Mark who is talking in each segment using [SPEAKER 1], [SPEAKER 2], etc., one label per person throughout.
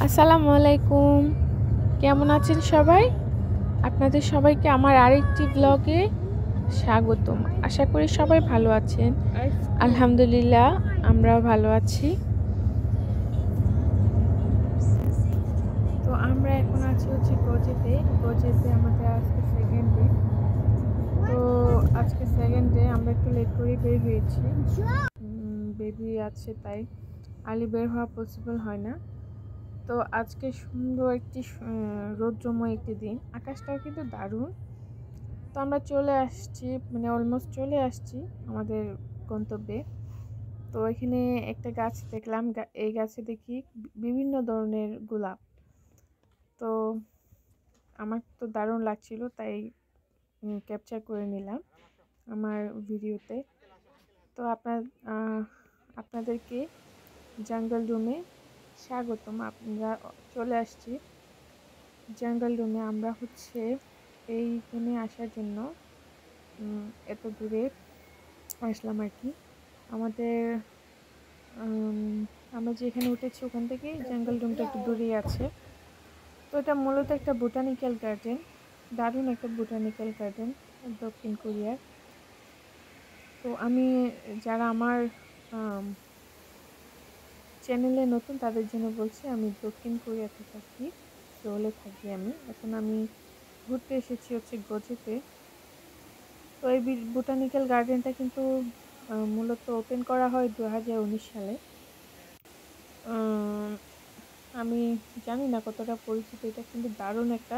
[SPEAKER 1] আসসালামু আলাইকুম। কেমন আছেন সবাই? আপনাদের সবাইকে আমার আরেকটি ব্লগে স্বাগতম। আশা করি সবাই ভালো আছেন। আলহামদুলিল্লাহ আমরাও ভালো আছি। তো আমরা এখন আছি গোজেতে। গোজেতে আমাদের আজকে সেকেন্ড ডে। তো আজকে সেকেন্ড ডে আমরা একটু লেট করে বের হয়েছি। বেবি আছে তাই আর্লি বের হওয়া পসিবল হয় না। তো আজকে সুন্দর একটি রৌদ্রময় একটি দিন, আকাশটাও কিন্তু দারুণ। তো আমরা চলে আসছি, মানে অলমোস্ট চলে আসছি আমাদের গন্তব্যে। তো এখানে একটা গাছ দেখলাম, এই গাছে দেখি বিভিন্ন ধরনের গোলাপ। তো আমার তো দারুণ লাগছিল, তাই ক্যাপচার করে নিলাম আমার ভিডিওতে। তো আপনাদেরকে জঙ্গল রুমে স্বাগতম। আমরা চলে আসছি জঙ্গল রুমে। আমরা এইখানে আসার জন্য এত দূরে আসলাম আর কি। আমাদের আমরা যেখানে উঠেছি ওখান থেকে জঙ্গল রুমটা একটু দূরেই আছে। তো এটা মূলত একটা বোটানিক্যাল গার্ডেন, দারুণ একটা বোটানিক্যাল গার্ডেন দক্ষিণ কোরিয়ার। তো যারা আমার চ্যানেলে নতুন তাদের জন্য বলছি, আমি দক্ষিণ কোরিয়াতে থাকি, সেওলে থাকি আমি। এখন আমি ঘুরতে এসেছি গোজেতে। তো এই বোটানিক্যাল গার্ডেনটা কিন্তু মূলত ওপেন করা হয় 2019 সালে। আমি জানি না কতটা পরিচিত, এটা কিন্তু দারুণ একটা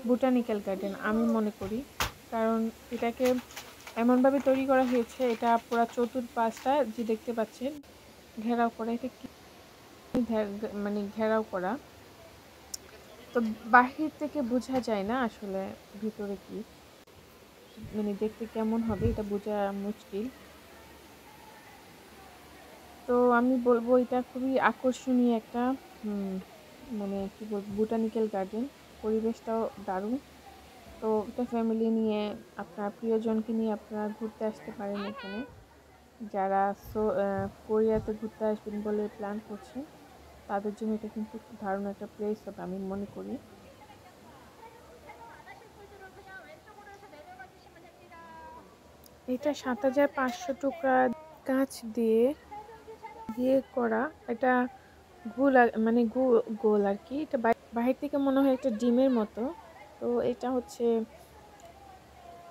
[SPEAKER 1] বোটানিক্যাল গার্ডেন আমি মনে করি। কারণ এটাকে এমনভাবে তৈরি করা হয়েছে, এটা পুরো চতুর্পাশটা যে দেখতে পাচ্ছেন ঘেরাও করা। এটা কি মানে ঘেরাও করা, তো বাহির থেকে বোঝা যায় না আসলে ভিতরে কি, মানে দেখতে কেমন হবে এটা বোঝা মুশকিল। তো আমি বলবো এটা খুবই আকর্ষণীয় একটা মানে কি বলবো বোটানিক্যাল গার্ডেন। পরিবেশটাও দারুণ। তো এটা ফ্যামিলি নিয়ে, আপনার প্রিয়জনকে নিয়ে আপনারা ঘুরতে আসতে পারেন এখানে। যারা কোরিয়াতে ঘুরতে আসবেন বলে প্ল্যান করছেন তাদের জন্য এটা কিন্তু খুব দারুণ একটা প্লেস হবে আমি মনে করি। এটা 7500 টুকরা কাঁচ দিয়ে দিয়ে করা। এটা মানে গোল আর কি। এটা বাহির থেকে মনে হয় একটা ডিমের মতো। তো এটা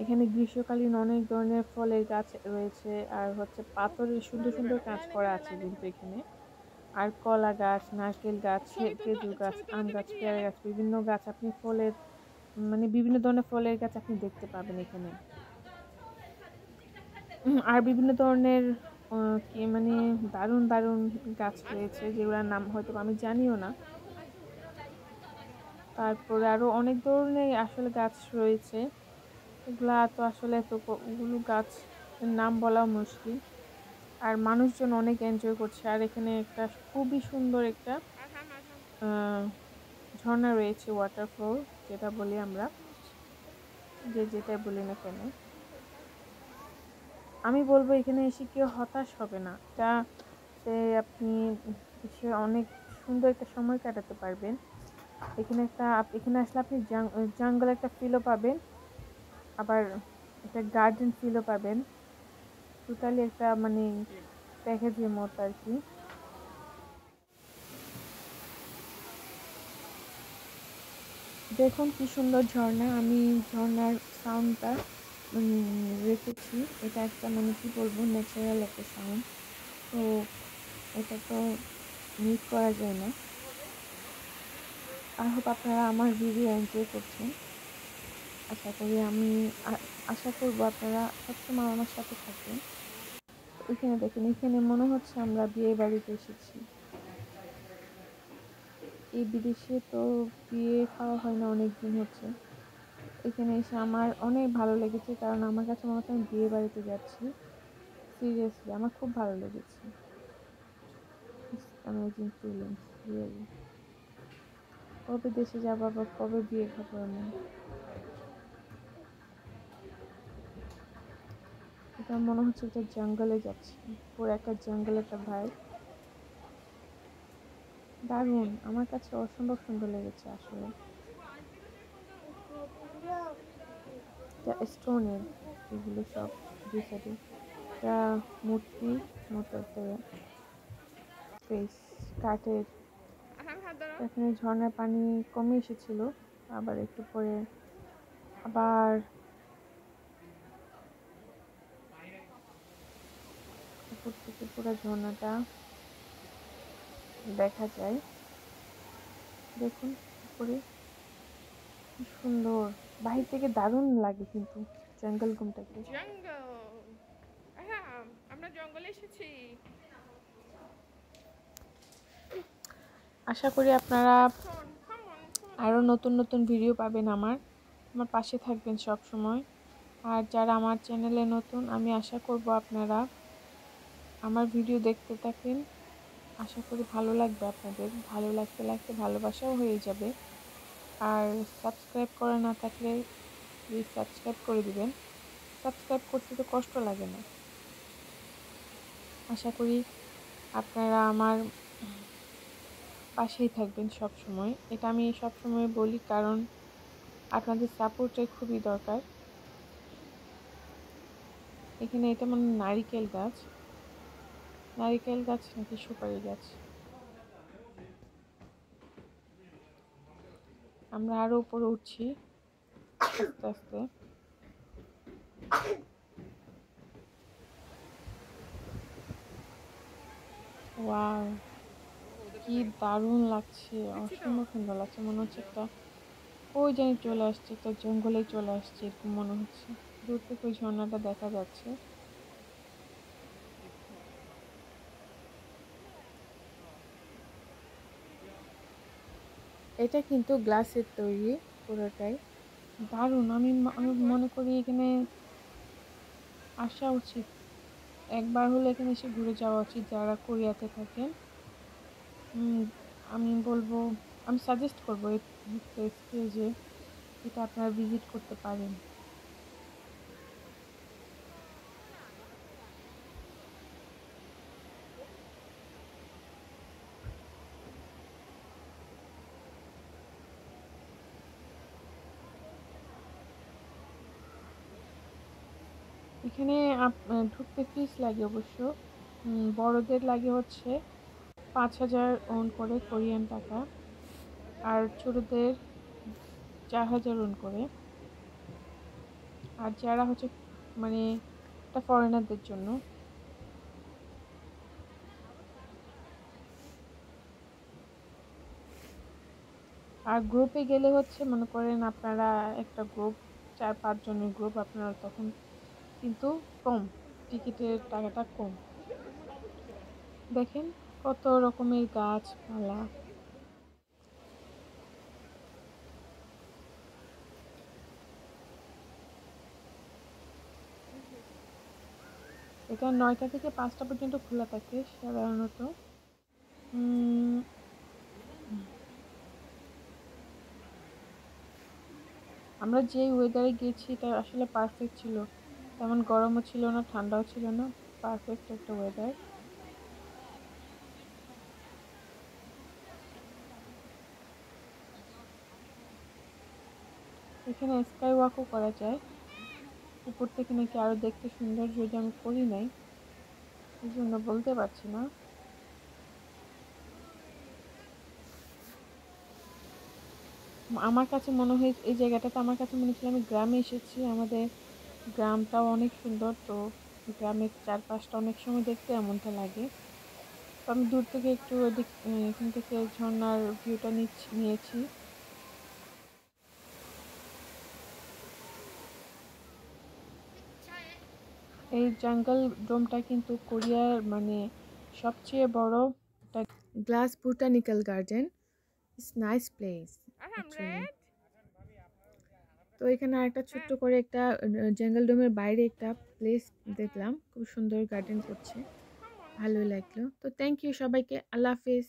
[SPEAKER 1] এখানে গ্রীষ্মকালীন অনেক ধরনের ফলের গাছ রয়েছে, আর পাথরের সুন্দর সুন্দর কাজ করা আছে কিন্তু এখানে। আর কলা গাছ, নারকেল গাছ, খেজুর গাছ, আম গাছ, পেয়ারা গাছ, বিভিন্ন গাছ আপনি মানে বিভিন্ন ধরনের ফলের গাছ আপনি দেখতে পাবেন এখানে। আর বিভিন্ন ধরনের কি মানে দারুণ দারুণ গাছ রয়েছে, যেগুলোর নাম হয়তো আমি জানিও না। তারপরে আরো অনেক ধরনের আসলে গাছ রয়েছে, এগুলা তো আসলে ওগুলো গাছ নাম বলাও মুশকিল। আর মানুষজন অনেক এনজয় করছে। আর এখানে একটা খুবই সুন্দর একটা ঝর্ণা রয়েছে, ওয়াটারফল যেটা বলি আমরা, যেটাই বলি না কেন। আমি বলবো এখানে এসে কেউ হতাশ হবে না। আপনি এসে অনেক সুন্দর একটা সময় কাটাতে পারবেন। এখানে আসলে আপনি জঙ্গল একটা ফিলও পাবেন, আবার একটা গার্ডেন ফিলও পাবেন। টোটালি একটা মানে প্যাকেজের মতো আর কি। দেখুন কি সুন্দর ঝর্ণা। আমি ঝর্ণার সাউন্ডটা রেখেছি। এটা একটা মানে কি বলবো, ন্যাচারাল একটা সাউন্ড। তো এটা তো মিট করা যায় না। আই হোপ আপনারা আমার ভিডিও এনজয় করছেন। আশা করবো আপনারা সবসময় আমার সাথে থাকবেন। এখানে দেখেন, এখানে মনে হচ্ছে আমরা বিয়ে বাড়িতে এসেছি। এই বিদেশে তো বিয়ে খাওয়া হয় না অনেক দিন হচ্ছে। এখানে এসে আমার অনেক ভালো লেগেছে, কারণ আমার কাছে মনে হচ্ছে আমি বিয়ে বাড়িতে যাচ্ছি। সিরিয়াসলি আমার খুব ভালো লেগেছে। Amazing feelings really. কবে দেশে যাবো বা কবে বিয়ে খাবো এমন। এটা মনে হচ্ছে একটা জঙ্গলে যাচ্ছি, পুরো একটা জঙ্গল, একটা ভাই। দারুণ, আমার কাছে অসম্ভব সুন্দর লেগেছে আসলে। স্টোনের এগুলো সব দুই সাইডে একটা মূর্তি মতো একটা ফেস কাঠের। এখানে ঝর্ণার পানি কমে এসেছিল, আবার একটু পরে আবার উপর থেকে পুরো ঝর্ণাটা দেখা যায়। দেখুন উপরে কি সুন্দর, বাহির থেকে দারুণ লাগে কিন্তু জঙ্গল ঘুমটাকে। আমরা জঙ্গলে এসেছি। আশা করি আপনারা আরও নতুন নতুন ভিডিও পাবেন। আমার পাশে থাকবেন সব সময়। আর যারা আমার চ্যানেলে নতুন, আমি আশা করব আপনারা আমার ভিডিও দেখতে থাকেন। আশা করি ভালো লাগবে আপনাদের, ভালো লাগতে লাগতে ভালোবাসাও হয়ে যাবে। আর সাবস্ক্রাইব করা না থাকলে প্লিজ সাবস্ক্রাইব করে দিবেন। সাবস্ক্রাইব করতে তো কষ্ট লাগে না। আশা করি আপনারা আমার পাশেই থাকবেন সব সময়। এটা আমি সব সময় বলি, কারণ আপনাদের সাপোর্টের খুবই দরকার। এখানে এটা মানে নারিকেল গাছ, নারিকেল গাছ নাকি সুপারি গাছ। আমরা আরো উপরে উঠছি আস্তে আস্তে। ওয়াও, কি দারুণ লাগছে, অসম্ভব সুন্দর লাগছে। মনে হচ্ছে একটা ওই জানি চলে আসছে, একটা জঙ্গলে চলে আসছে এরকম মনে হচ্ছে। দূর থেকে ওই ঝর্ণাটা দেখা যাচ্ছে। এটা কিন্তু গ্লাসের তৈরি পুরোটাই। দারুণ, আমি মনে করি এখানে আসা উচিত, একবার হলে এখানে এসে ঘুরে যাওয়া উচিত যারা কোরিয়াতে থাকেন। আমি বলবো, আমি সাজেস্ট করবো এই প্লেসকে যে এটা আপনারা ভিজিট করতে পারেন। এখানে ঢুকতে ফিস লাগে অবশ্য। বড়দের লাগে হচ্ছে 5,000 ওন করে কোরিয়ান টাকা, আর ছোটদের 4,000 ওন করে। আর যারা হচ্ছে মানে এটা ফরেনারদের জন্য। আর গ্রুপে গেলে হচ্ছে মনে করেন আপনারা একটা গ্রুপ 4-5 জনের গ্রুপ, আপনারা তখন কিন্তু কম, টিকিটের টাকাটা কম। দেখেন কত রকমের গাছপালা। এটা 9টা থেকে 5টা পর্যন্ত খোলা থাকে সাধারণত। আমরা যে ওয়েদারে গেছি এটা আসলে পারফেক্ট ছিল, তেমন গরমও ছিল না ঠান্ডাও ছিল না, পারফেক্ট একটা ওয়েদার। এখানে স্কাই ওয়াকও করা যায় উপর থেকে, নাকি আরো দেখতে সুন্দর, যদি আমি করি নাই এই জন্য বলতে পারছি না। আমার কাছে মনে হয় এই জায়গাটাতে, আমার কাছে মনে হচ্ছিল আমি গ্রামে এসেছি। আমাদের গ্রামটাও অনেক সুন্দর, তো গ্রামের চারপাশটা অনেক সময় দেখতে এমনটা লাগে। তো আমি দূর থেকে একটু ওদিক এখান থেকে ঝর্ণার ভিউটা নিয়েছি। এই জঙ্গল ডোমটা কিন্তু কোরিয়ার মানে সবচেয়ে বড় একটা glass botanical garden. It's nice place actually. তো এখানে আরেকটা ছোট্ট করে একটা জঙ্গল ডোমের বাইরে একটা প্লেস দেখলাম, খুব সুন্দর গার্ডেন করছে, ভালোই লাগলো। তো থ্যাংক ইউ সবাইকে, আল্লাহ হাফেজ।